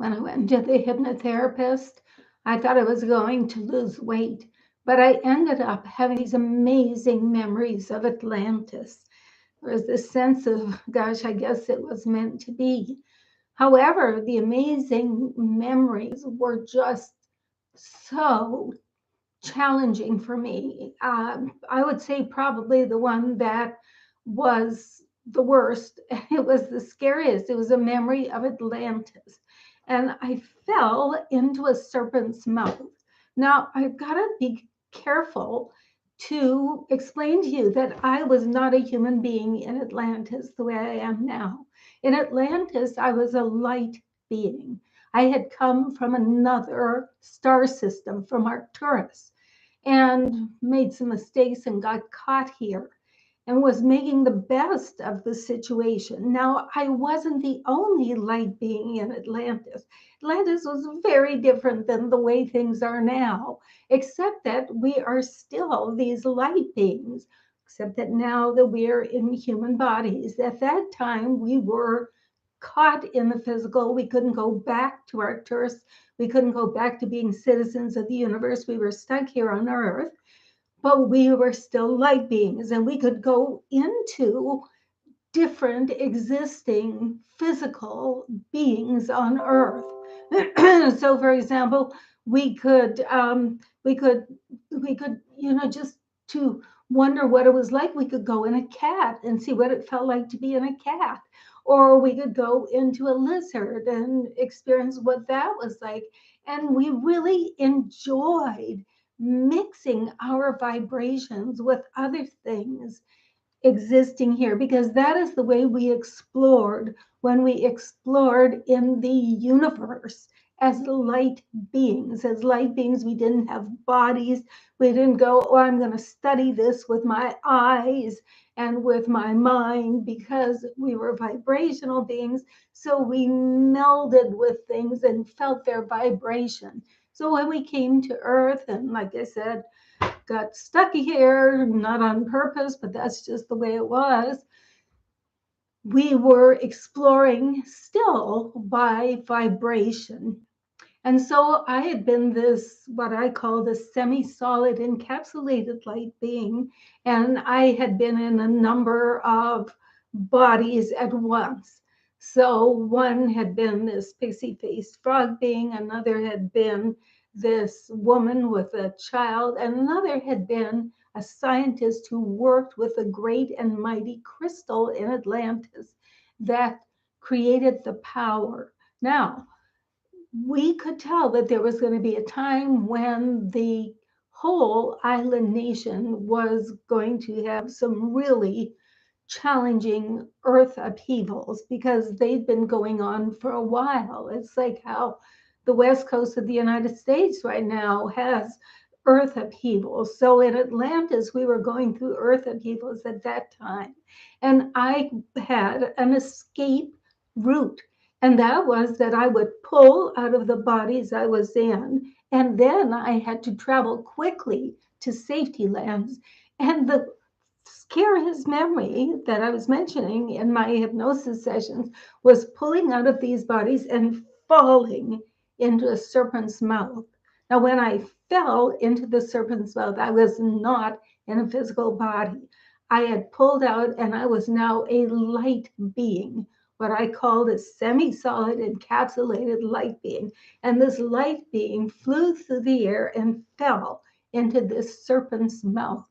when I went to the hypnotherapist. I thought I was going to lose weight, but I ended up having these amazing memories of Atlantis. There was this sense of, gosh, I guess it was meant to be. However, the amazing memories were just so challenging for me. I would say probably the one that was the worst. It was the scariest. It was a memory of Atlantis. And I fell into a serpent's mouth. Now, I've got to be careful to explain to you that I was not a human being in Atlantis the way I am now. In Atlantis, I was a light being. I had come from another star system, from Arcturus, and made some mistakes and got caught here and was making the best of the situation. Now, I wasn't the only light being in Atlantis. Atlantis was very different than the way things are now, except that we are still these light beings, except that now that we're in human bodies. At that time, we were caught in the physical. We couldn't go back to Arcturus. We couldn't go back to being citizens of the universe. We were stuck here on Earth, but we were still light beings, and we could go into different existing physical beings on Earth. So, for example, we could, um, we could, we could, just to wonder what it was like, we could go in a cat and see what it felt like to be in a cat, or we could go into a lizard and experience what that was like. And we really enjoyed mixing our vibrations with other things existing here, because that is the way we explored when we explored in the universe as light beings. As light beings, we didn't have bodies. We didn't go, oh, I'm going to study this with my eyes and with my mind, because we were vibrational beings. So we melded with things and felt their vibration. So when we came to Earth, and like I said, got stuck here, not on purpose, but that's just the way it was. We were exploring still by vibration. And so I had been this, what I call the semi solid encapsulated light being. And I had been in a number of bodies at once. So one had been this pixie faced frog being, another had been this woman with a child, and another had been a scientist who worked with a great and mighty crystal in Atlantis that created the power. Now, we could tell that there was going to be a time when the whole island nation was going to have some really challenging earth upheavals, because they'd been going on for a while. It's like how the west coast of the United States right now has earth upheavals. So in Atlantis, we were going through earth upheavals at that time. And I had an escape route. And that was that I would pull out of the bodies I was in, and then I had to travel quickly to safety lands. And the scariest memory that I was mentioning in my hypnosis sessions was pulling out of these bodies and falling into a serpent's mouth. Now, when I fell into the serpent's mouth, I was not in a physical body. I had pulled out, and I was now a light being, what I called a semi solid encapsulated light being. And this light being flew through the air and fell into this serpent's mouth.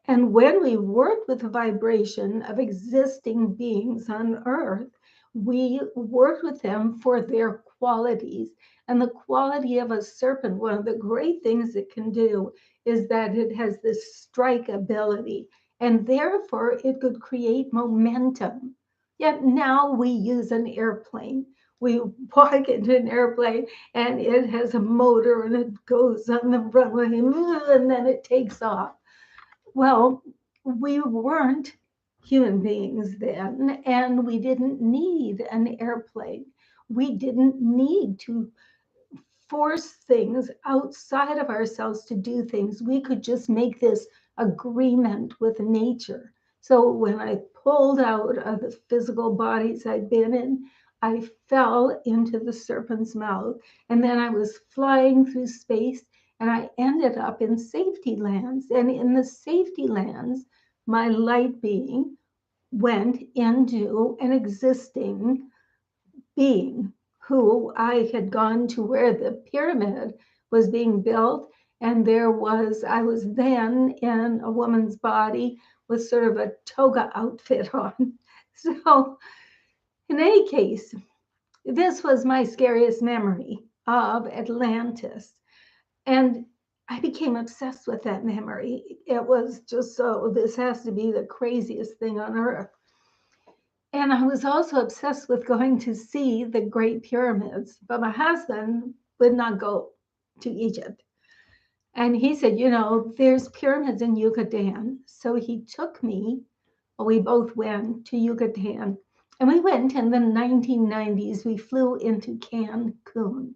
And when we worked with the vibration of existing beings on Earth, we worked with them for their qualities. And the quality of a serpent, one of the great things it can do is that it has this strike ability, and therefore it could create momentum. Yet now we use an airplane. We walk into an airplane and it has a motor and it goes on the runway and then it takes off. Well, we weren't human beings then, and we didn't need an airplane. We didn't need to force things outside of ourselves to do things. We could just make this agreement with nature. So when I pulled out of the physical bodies I'd been in, I fell into the serpent's mouth, and then I was flying through space, and I ended up in safety lands. And in the safety lands, my light being went into an existing being who I had gone to where the pyramid was being built. And I was then in a woman's body with sort of a toga outfit on. So, in any case, this was my scariest memory of Atlantis. And I became obsessed with that memory. It was just so, this has to be the craziest thing on earth. And I was also obsessed with going to see the Great Pyramids, but my husband would not go to Egypt. And he said, there's pyramids in Yucatan. So he took me, we both went to Yucatan. And we went in the 1990s. We flew into Cancun.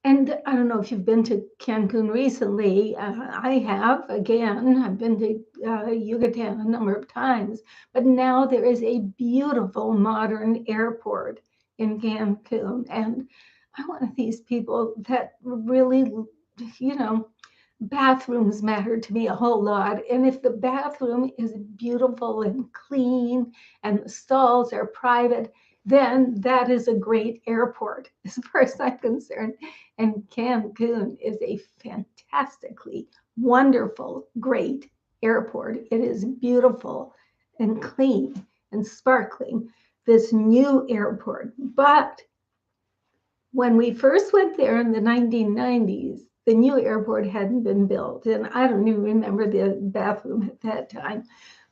And I don't know if you've been to Cancun recently. I have. Again, I've been to Yucatan a number of times. But now there is a beautiful modern airport in Cancun. And I'm one of these people that really, bathrooms matter to me a whole lot. And if the bathroom is beautiful and clean and the stalls are private, then that is a great airport as far as I'm concerned. And Cancun is a fantastically wonderful, great airport. It is beautiful and clean and sparkling, this new airport. But when we first went there in the 1990s, the new airport hadn't been built. And I don't even remember the bathroom at that time.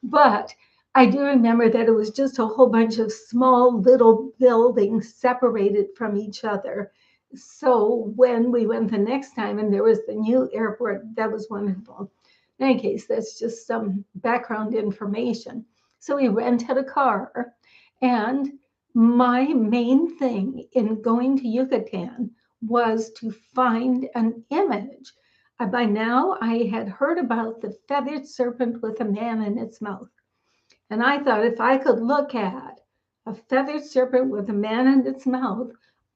But I do remember that it was just a whole bunch of small little buildings separated from each other. So when we went the next time and there was the new airport, that was wonderful. In any case, that's just some background information. So we rented a car, and my main thing in going to Yucatan was to find an image. By now, I had heard about the feathered serpent with a man in its mouth. And I thought if I could look at a feathered serpent with a man in its mouth,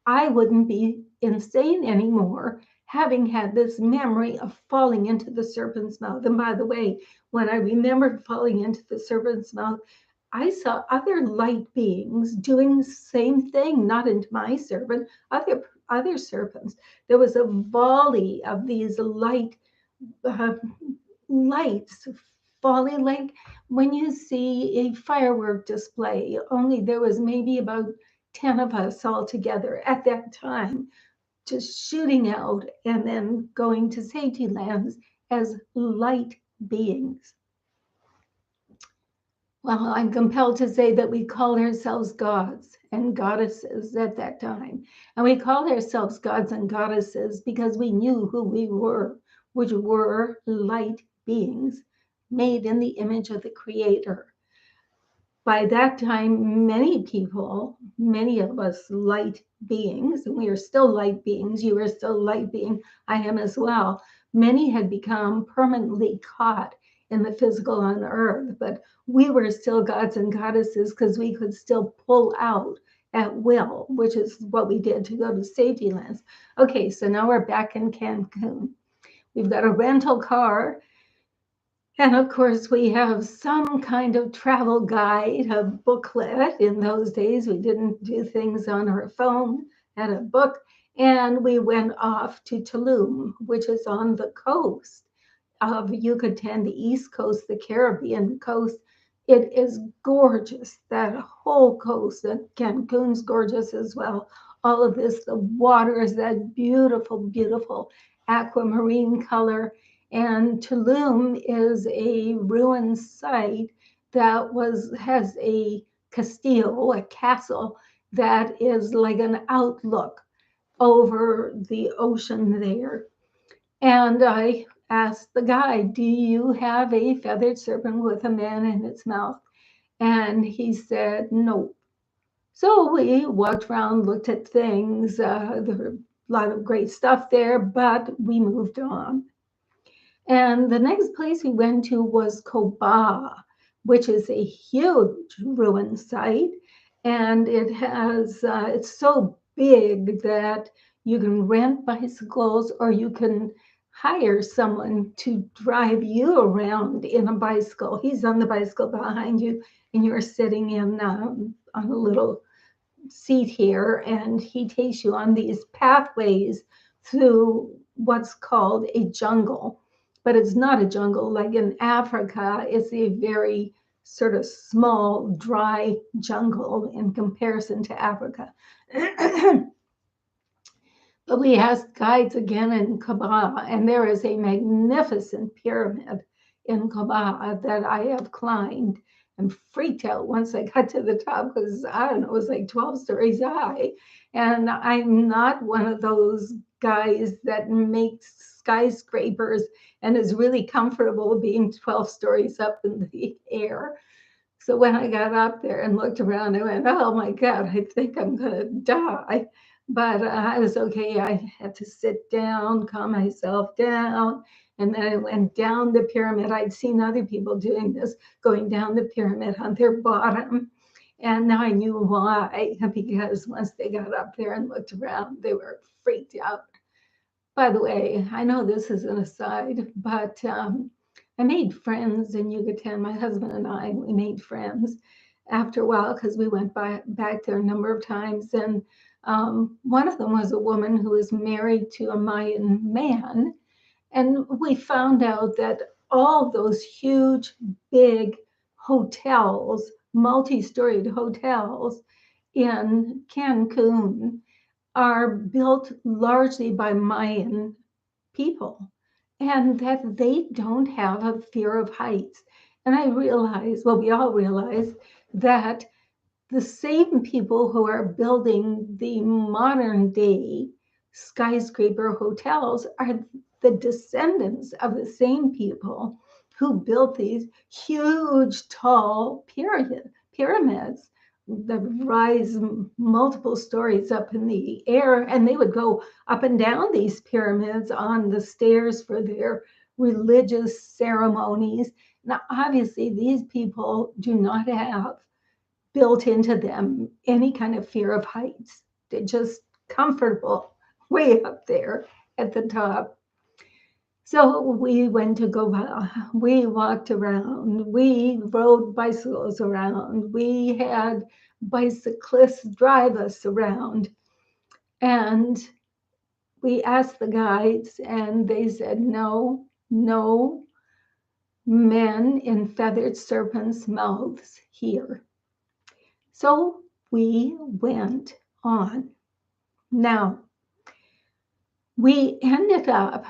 I wouldn't be insane anymore, having had this memory of falling into the serpent's mouth. And by the way, when I remembered falling into the serpent's mouth, I saw other light beings doing the same thing, not into my serpent, other serpents. There was a volley of these lights falling, like when you see a firework display. Only there was maybe about 10 of us all together at that time, just shooting out and then going to safety lands as light beings. Well, I'm compelled to say that we called ourselves gods and goddesses at that time. And we called ourselves gods and goddesses because we knew who we were, which were light beings made in the image of the Creator. By that time, many people, many of us light beings, and we are still light beings, you are still a light being, I am as well. Many had become permanently caught in the physical on earth, but we were still gods and goddesses because we could still pull out at will, which is what we did to go to safety lands. Okay, so now we're back in Cancun. We've got a rental car. And of course, we have some kind of travel guide, a booklet. In those days, we didn't do things on our phone, had a book. And we went off to Tulum, which is on the coast of Yucatan, the East Coast, the Caribbean coast. It is gorgeous, that whole coast. And Cancun's gorgeous as well. All of this, the water is that beautiful, beautiful aquamarine color. And Tulum is a ruined site that has a castillo, a castle, that is like an outlook over the ocean there. And I asked the guide, do you have a feathered serpent with a man in its mouth? And he said, no. So we walked around, looked at things. There were a lot of great stuff there, but we moved on. And the next place we went to was Coba, which is a huge ruin site. and it has it's so big that you can rent bicycles or you can hire someone to drive you around in a bicycle. He's on the bicycle behind you, and you're sitting in on a little seat here, and he takes you on these pathways through what's called a jungle. But it's not a jungle like in Africa, it's a very sort of small, dry jungle in comparison to Africa. But we asked guides again in Kabah, and there is a magnificent pyramid in Kabah that I have climbed and freaked out once I got to the top because I don't know, it was like 12 stories high. And I'm not one of those guys that makes skyscrapers and is really comfortable being 12 stories up in the air. So when I got up there and looked around, I went, oh my God, I think I'm going to die. But I was okay. I had to sit down, calm myself down. And then I went down the pyramid. I'd seen other people doing this, going down the pyramid on their bottom. And now I knew why, because once they got up there and looked around, they were freaked out. By the way, I know this is an aside, but I made friends in Yucatan. My husband and I, we made friends after a while because we went back there a number of times. And one of them was a woman who was married to a Mayan man. And we found out that all those huge, big hotels, multi-storied hotels in Cancun are built largely by Mayan people and that they don't have a fear of heights. And I realized, well, we all realized that the same people who are building the modern day skyscraper hotels are the descendants of the same people who built these huge, tall pyramids that rise multiple stories up in the air. And they would go up and down these pyramids on the stairs for their religious ceremonies. Now, obviously, these people do not have built into them any kind of fear of heights. They're just comfortable way up there at the top. So we went to go, we walked around, we rode bicycles around, we had bicyclists drive us around. And we asked the guides, and they said, no, no men in feathered serpents' mouths here. So we went on. Now, we ended up,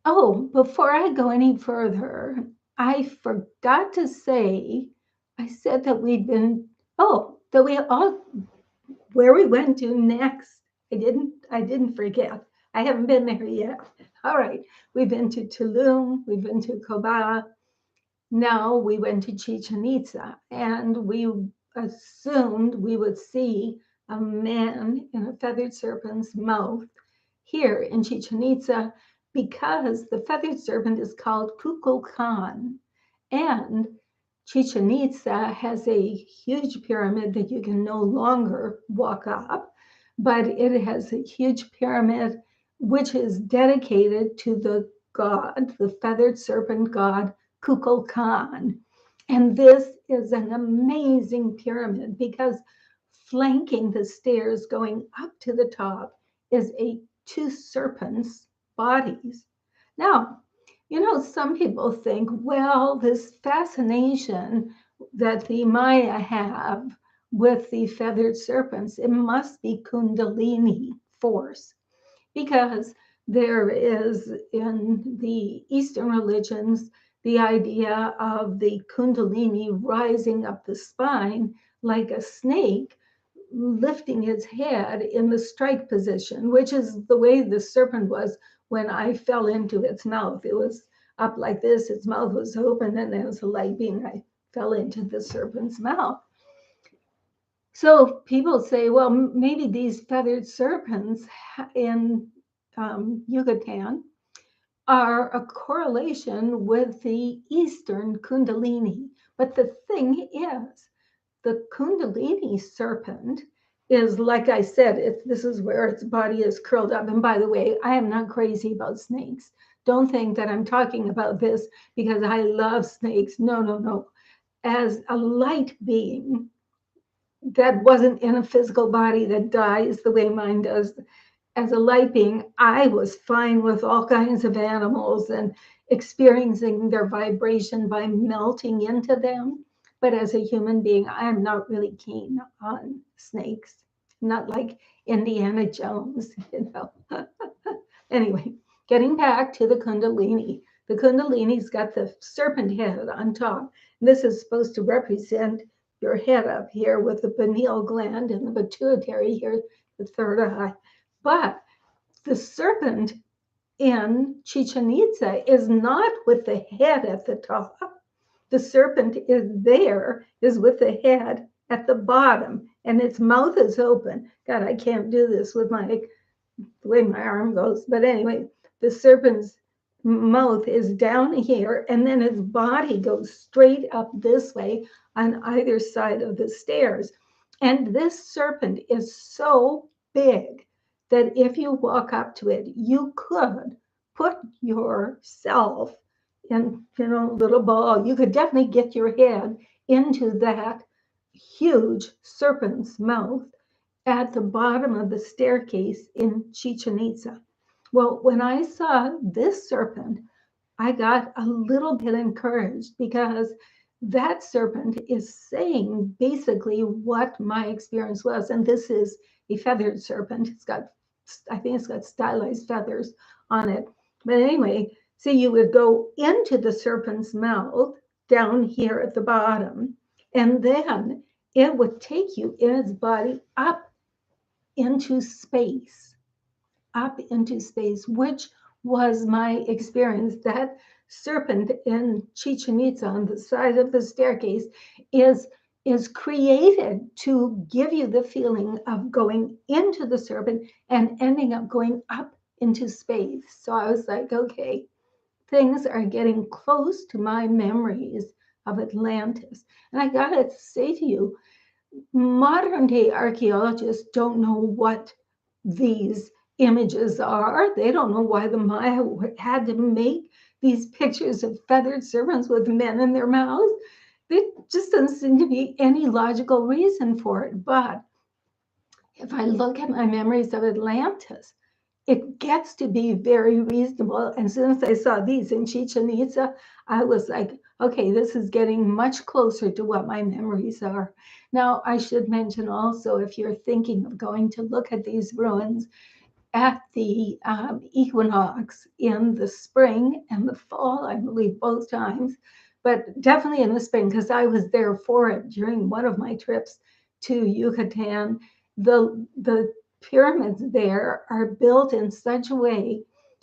oh, before I go any further, I forgot to say, I said that we'd been, that we all, where we went to next. I didn't forget. I haven't been there yet. All right, we've been to Tulum, we've been to Cobá. Now we went to Chichen Itza, and we assumed we would see a man in a feathered serpent's mouth here in Chichen Itza because the feathered serpent is called Kukulkan. And Chichen Itza has a huge pyramid that you can no longer walk up, but it has a huge pyramid which is dedicated to the god, the feathered serpent god, Kukulkan. And this is an amazing pyramid because flanking the stairs going up to the top is two serpents' bodies. Now, some people think, well, this fascination that the Maya have with the feathered serpents, it must be Kundalini force, because there is in the Eastern religions the idea of the Kundalini rising up the spine like a snake, lifting its head in the strike position, which is the way the serpent was when I fell into its mouth. It was up like this, its mouth was open, and there was a light beam. I fell into the serpent's mouth. So people say, well, maybe these feathered serpents in Yucatan are a correlation with the Eastern Kundalini. But the thing is, the Kundalini serpent is, like I said, this is where its body is curled up. And by the way, I am not crazy about snakes. Don't think that I'm talking about this because I love snakes. No, no, no. As a light being that wasn't in a physical body that dies the way mine does, as a light being, I was fine with all kinds of animals and experiencing their vibration by melting into them. But as a human being, I am not really keen on snakes, not like Indiana Jones, you know. Anyway, getting back to the Kundalini. The Kundalini's got the serpent head on top. This is supposed to represent your head up here with the pineal gland and the pituitary here, the third eye. But the serpent in Chichen Itza is not with the head at the top. The serpent is with the head at the bottom, and its mouth is open. God, I can't do this with the way my arm goes. But anyway, the serpent's mouth is down here, and then its body goes straight up this way on either side of the stairs. And this serpent is so big that if you walk up to it, you could put yourself in, a little ball. You could definitely get your head into that huge serpent's mouth at the bottom of the staircase in Chichen Itza. Well, when I saw this serpent, I got a little bit encouraged because that serpent is saying basically what my experience was. And this is a feathered serpent. I think it's got stylized feathers on it. But anyway, so you would go into the serpent's mouth down here at the bottom, and then it would take you in its body into space, which was my experience. That serpent in Chichen Itza on the side of the staircase is created to give you the feeling of going into the serpent and ending up going up into space. So I was like, okay, things are getting close to my memories of Atlantis. And I gotta say to you, modern day archaeologists don't know what these images are. They don't know why the Maya had to make these pictures of feathered serpents with men in their mouths. There just doesn't seem to be any logical reason for it. But if I look at my memories of Atlantis, it gets to be very reasonable. And since I saw these in Chichen Itza, I was like, okay, this is getting much closer to what my memories are. Now, I should mention also, if you're thinking of going to look at these ruins at the equinox in the spring and the fall, I believe both times, but definitely in the spring, because I was there for it during one of my trips to Yucatan. The pyramids there are built in such a way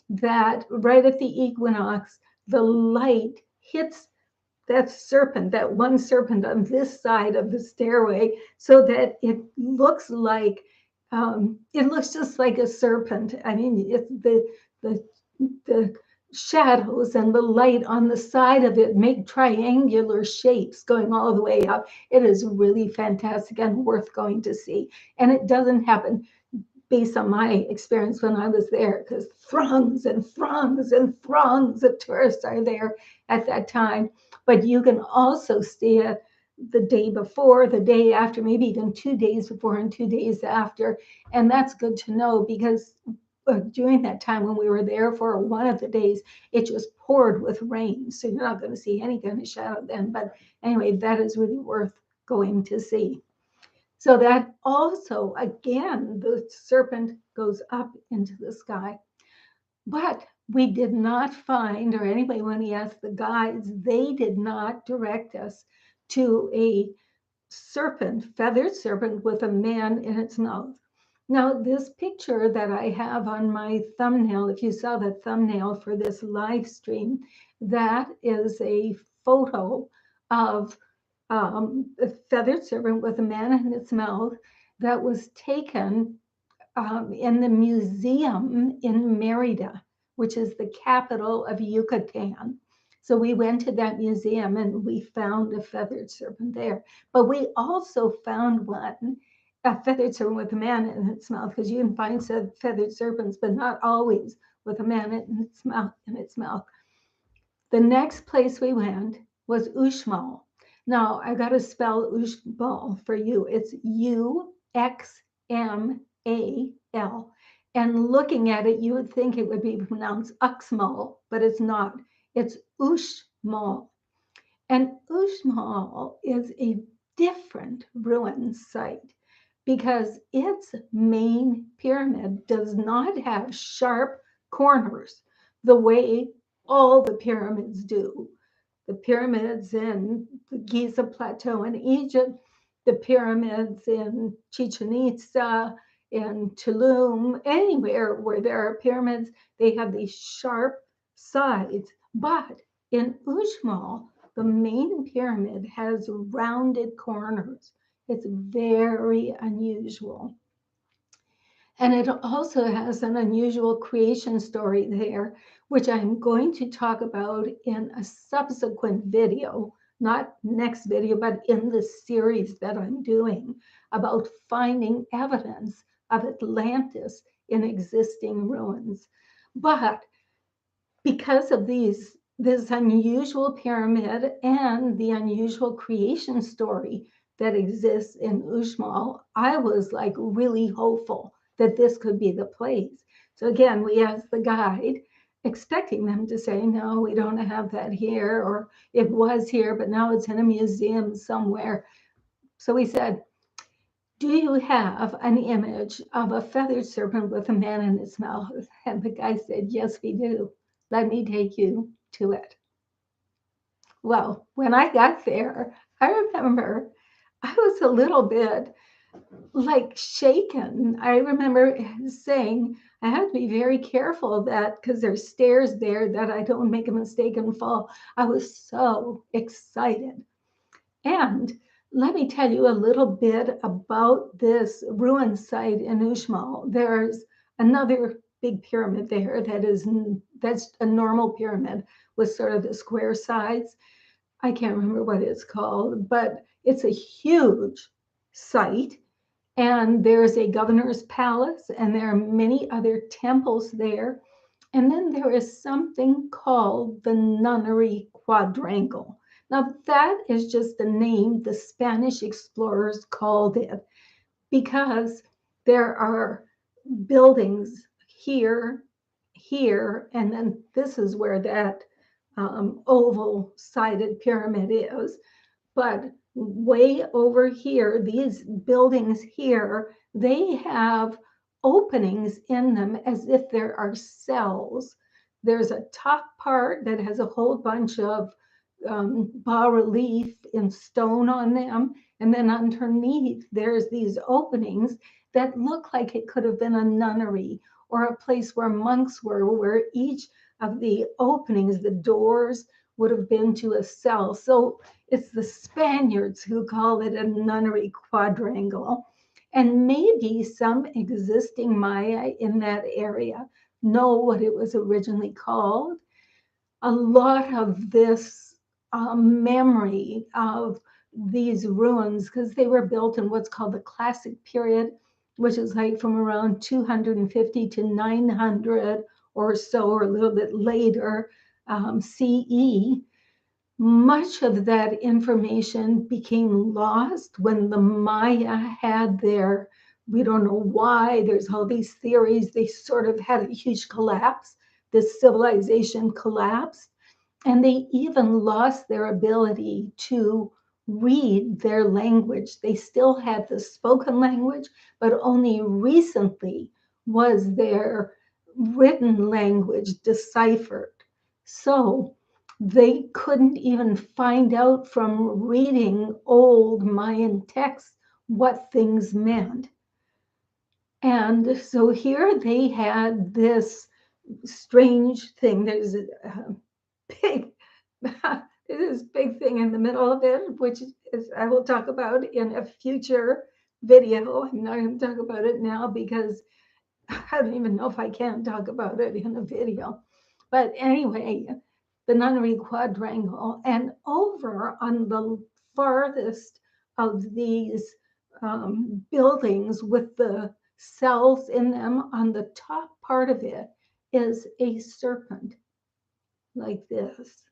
that right at the equinox, the light hits that one serpent on this side of the stairway, so that it looks just like a serpent. I mean, it's the shadows and the light on the side of it make triangular shapes going all the way up. It is really fantastic and worth going to see. And it doesn't happen, based on my experience when I was there, because throngs and throngs and throngs of tourists are there at that time. But you can also see it the day before, the day after, maybe even 2 days before and 2 days after. And that's good to know, because during that time when we were there for one of the days, it just poured with rain. So you're not going to see any kind of shadow then. But anyway, that is really worth going to see. So that also, again, the serpent goes up into the sky. But we did not find, or anyway, when we asked the guides, they did not direct us to a serpent, feathered serpent with a man in its mouth. Now, this picture that I have on my thumbnail, if you saw the thumbnail for this live stream, that is a photo of a feathered serpent with a man in its mouth that was taken in the museum in Merida, which is the capital of Yucatan. So we went to that museum and we found a feathered serpent there. But we also found one, a feathered serpent with a man in its mouth, because you can find feathered serpents, but not always with a man in its mouth. The next place we went was Uxmal. Now I got to spell Uxmal for you. It's Uxmal. And looking at it, you would think it would be pronounced Uxmal, but it's not. It's Uxmal. And Uxmal is a different ruin site because its main pyramid does not have sharp corners the way all the pyramids do. The pyramids in the Giza Plateau in Egypt, the pyramids in Chichen Itza, in Tulum, anywhere where there are pyramids, they have these sharp sides. But in Uxmal, the main pyramid has rounded corners. It's very unusual. And it also has an unusual creation story there, which I'm going to talk about in a subsequent video, not next video, but in the series that I'm doing about finding evidence of Atlantis in existing ruins. But because of this unusual pyramid and the unusual creation story that exists in Uxmal, I was like really hopeful that this could be the place. So again, we asked the guide, expecting them to say, no, we don't have that here, or it was here, but now it's in a museum somewhere. So we said, do you have an image of a feathered serpent with a man in its mouth? And the guy said, yes, we do. Let me take you to it. Well, when I got there, I remember I was a little bit like shaken. I remember saying, I have to be very careful that because there's stairs there that I don't make a mistake and fall. I was so excited. And let me tell you a little bit about this ruin site in Uxmal. There's another big pyramid there that's a normal pyramid with sort of the square sides. I can't remember what it's called, but it's a huge site. And there's a governor's palace, and there are many other temples there. And then there is something called the Nunnery Quadrangle. Now, that is just the name the Spanish explorers called it because there are buildings here, here, and then this is where that oval sided pyramid is. But way over here, these buildings here, they have openings in them as if there are cells. There's a top part that has a whole bunch of bas relief in stone on them. And then underneath, there's these openings that look like it could have been a nunnery or a place where monks were, where each of the openings, the doors, would have been to a cell. So it's the Spaniards who call it a nunnery quadrangle. And maybe some existing Maya in that area know what it was originally called. A lot of this memory of these ruins, because they were built in what's called the Classic period, which is like from around 250 to 900 or so, or a little bit later, CE. Much of that information became lost when the Maya had their, we don't know why, there's all these theories, they sort of had a huge collapse. This civilization collapsed, and they even lost their ability to read their language. They still had the spoken language, but only recently was their written language deciphered. So they couldn't even find out from reading old Mayan texts what things meant. And so here they had this strange thing. There's a big, this big thing in the middle of it, which is I will talk about in a future video. I'm not going to talk about it now because I don't even know if I can talk about it in a video. But anyway, the Nunnery Quadrangle, and over on the farthest of these buildings with the cells in them, on the top part of it is a serpent like this.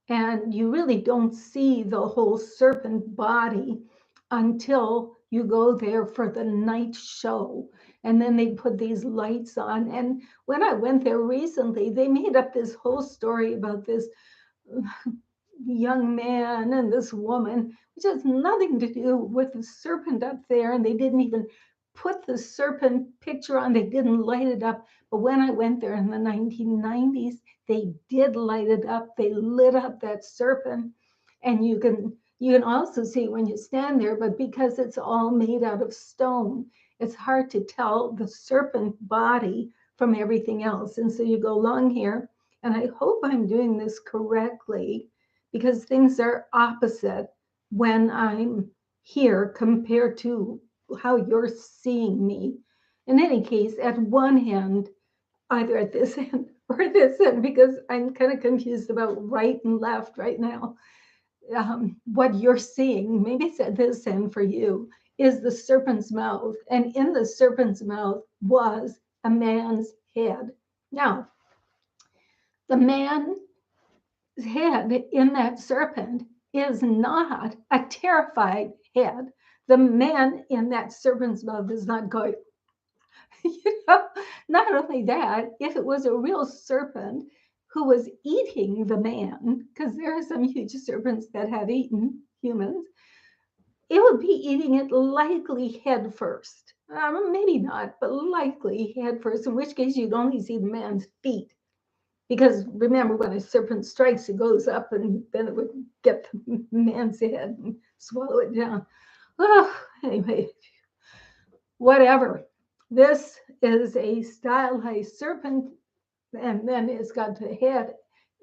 And you really don't see the whole serpent body until you go there for the night show. And then they put these lights on. And when I went there recently, they made up this whole story about this young man and this woman, which has nothing to do with the serpent up there. And they didn't even put the serpent picture on, they didn't light it up. But when I went there in the 1990s, they did light it up. They lit up that serpent. And you can also see when you stand there, but because it's all made out of stone, it's hard to tell the serpent body from everything else. And so you go along here, and I hope I'm doing this correctly, because things are opposite when I'm here compared to how you're seeing me. In any case, at one end, either at this end or this end, because I'm kind of confused about right and left right now. What you're seeing, maybe it's at this end for you, is the serpent's mouth. And in the serpent's mouth was a man's head. Now, the man's head in that serpent is not a terrified head. The man in that serpent's mouth is not going, not only that, if it was a real serpent who was eating the man, because there are some huge serpents that have eaten humans, it would be eating it likely head first. Maybe not, but likely head first, in which case you'd only see the man's feet. Because remember, when a serpent strikes, it goes up and then it would get the man's head and swallow it down. Well, anyway, whatever. This is a stylized serpent, and then it's got the head,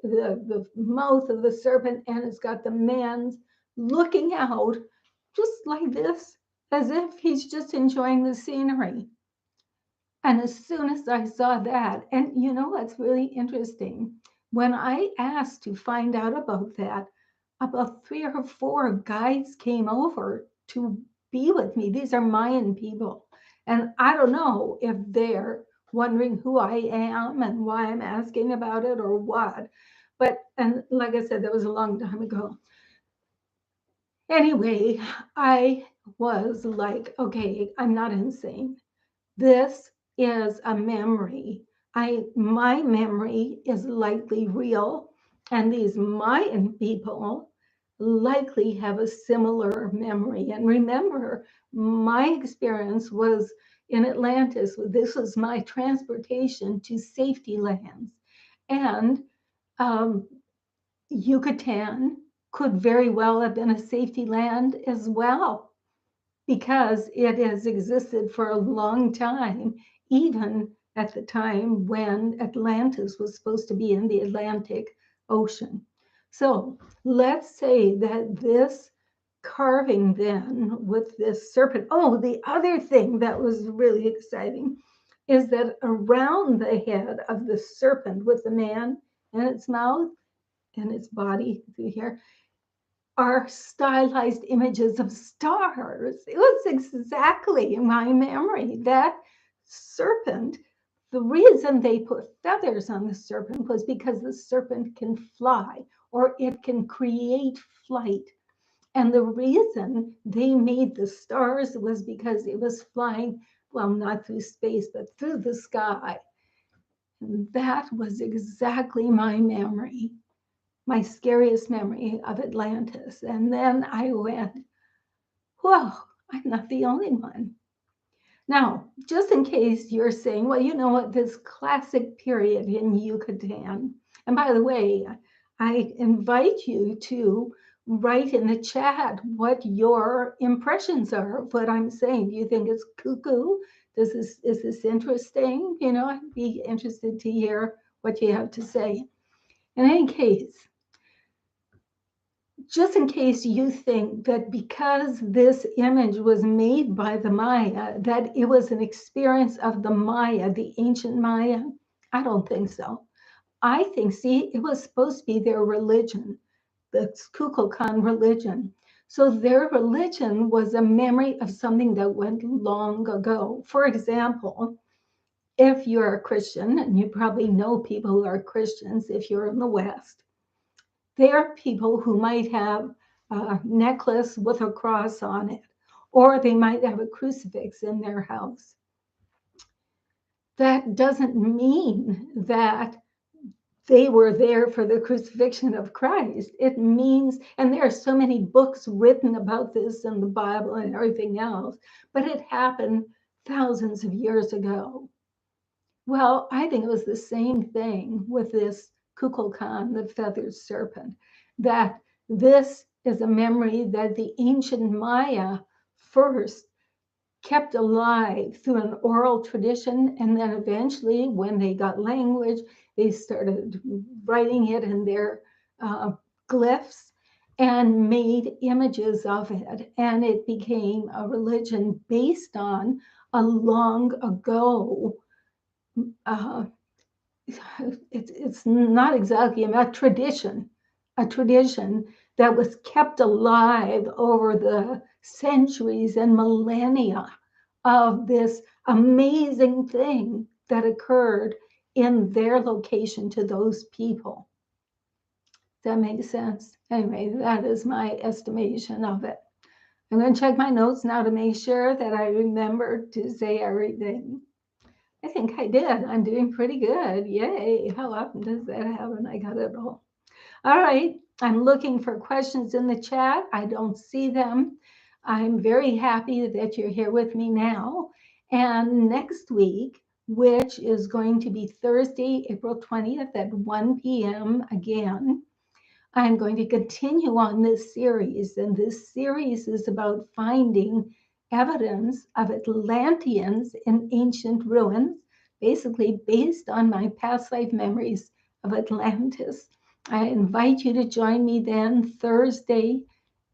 the mouth of the serpent, and it's got the man's looking out just like this, as if he's just enjoying the scenery. And as soon as I saw that, and you know what's really interesting? When I asked to find out about that, about 3 or 4 guides came over to be with me. These are Mayan people. And I don't know if they're wondering who I am and why I'm asking about it or what. But, and like I said, that was a long time ago. Anyway, I was like, okay, I'm not insane. This is a memory. My memory is likely real, and these Mayan people likely have a similar memory. And remember, my experience was in Atlantis. This was my transportation to safety lands. And Yucatan could very well have been a safety land as well, because it has existed for a long time, even at the time when Atlantis was supposed to be in the Atlantic Ocean. So let's say that this carving then with this serpent, oh, the other thing that was really exciting is that around the head of the serpent with the man in its mouth and its body through here, are stylized images of stars. It was exactly in my memory. That serpent, the reason they put feathers on the serpent was because the serpent can fly, or it can create flight. And the reason they made the stars was because it was flying, well, not through space, but through the sky. And that was exactly my memory, my scariest memory of Atlantis. And then I went, well, I'm not the only one. Now, just in case you're saying, well, you know what, this classic period in Yucatan. And by the way, I invite you to write in the chat what your impressions are of what I'm saying. Do you think it's cuckoo? Is this interesting? You know, I'd be interested to hear what you have to say. In any case, just in case you think that because this image was made by the Maya, that it was an experience of the Maya, the ancient Maya, I don't think so. I think, see, it was supposed to be their religion, the Kukulkan religion. So their religion was a memory of something that went long ago. For example, if you're a Christian, and you probably know people who are Christians if you're in the West, there are people who might have a necklace with a cross on it, or they might have a crucifix in their house. That doesn't mean that they were there for the crucifixion of Christ. It means, and there are so many books written about this in the Bible and everything else, but it happened thousands of years ago. Well, I think it was the same thing with this Kukulkan, the feathered serpent, that this is a memory that the ancient Maya first kept alive through an oral tradition. And then eventually, when they got language, they started writing it in their glyphs and made images of it. And it became a religion based on a long ago. Uh, it's not exactly a tradition that was kept alive over the centuries and millennia of this amazing thing that occurred in their location to those people. Does that make sense? Anyway, that is my estimation of it. I'm going to check my notes now to make sure that I remembered to say everything. I think I did. I'm doing pretty good. Yay. How often does that happen? I got it all. All right. I'm looking for questions in the chat. I don't see them. I'm very happy that you're here with me now. And next week, which is going to be Thursday, April 20th at 1 p.m. again, I'm going to continue on this series. And this series is about finding evidence of Atlanteans in ancient ruins, basically based on my past life memories of Atlantis. I invite you to join me then Thursday,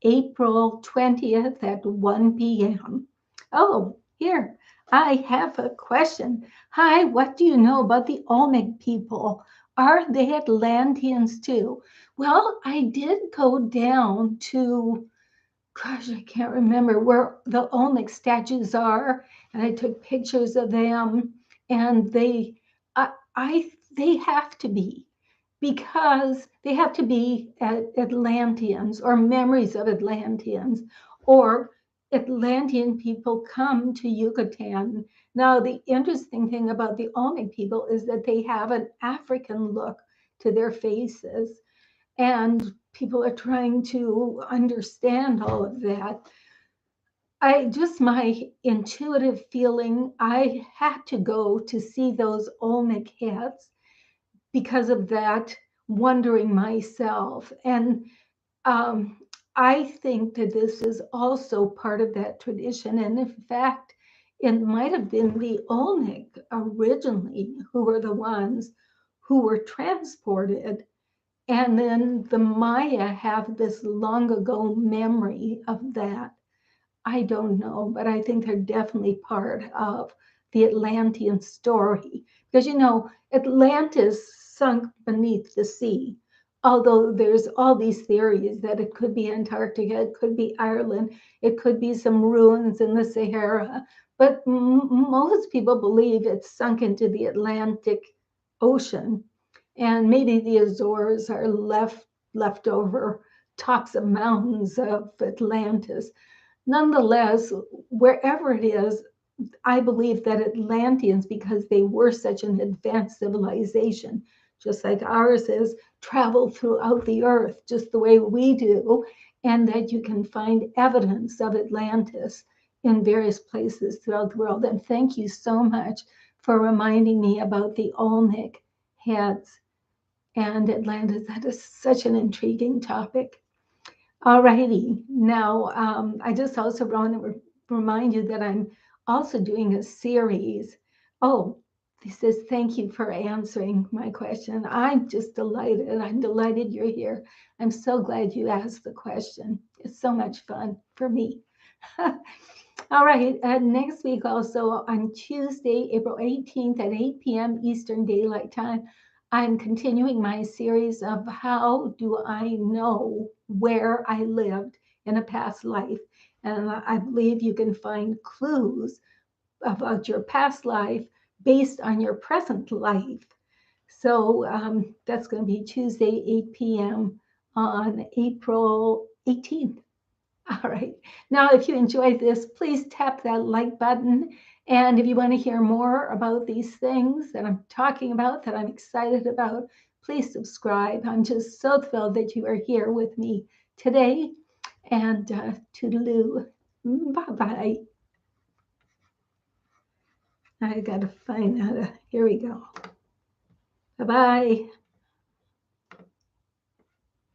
April 20th at 1 p.m. Oh, here, I have a question. Hi, what do you know about the Olmec people? Are they Atlanteans too? Well, I did go down to, gosh, I can't remember where the Olmec statues are, and I took pictures of them, and they have to be, because they have to be Atlanteans or memories of Atlanteans, or Atlantean people come to Yucatan. Now, the interesting thing about the Olmec people is that they have an African look to their faces, and people are trying to understand all of that. My intuitive feeling, I had to go to see those Olmec heads because of that, wondering myself. And um, I think that this is also part of that tradition. And in fact, it might have been the Olmec originally who were the ones who were transported. And then the Maya have this long ago memory of that. I don't know, but I think they're definitely part of the Atlantean story. Because, Atlantis sunk beneath the sea. Although there's all these theories that it could be Antarctica, it could be Ireland, it could be some ruins in the Sahara. But most people believe it's sunk into the Atlantic Ocean. And maybe the Azores are left over tops of mountains of Atlantis. Nonetheless, wherever it is, I believe that Atlanteans, because they were such an advanced civilization, just like ours is, travel throughout the earth just the way we do, and that you can find evidence of Atlantis in various places throughout the world. And thank you so much for reminding me about the Olmec heads and Atlantis. That is such an intriguing topic. All righty. Now, I just also want to remind you that I'm also doing a series. Oh, this says, thank you for answering my question. I'm just delighted. I'm delighted you're here. I'm so glad you asked the question. It's so much fun for me. All right. Next week, also on Tuesday, April 18th at 8 p.m. Eastern Daylight Time, I'm continuing my series of how do I know where I lived in a past life. And I believe you can find clues about your past life based on your present life. So that's going to be Tuesday, 8 p.m. on April 18th. All right. Now, if you enjoyed this, please tap that like button. And if you want to hear more about these things that I'm talking about, that I'm excited about, please subscribe. I'm just so thrilled that you are here with me today. And toodaloo. Bye-bye. I got to find how to, here we go. Bye-bye.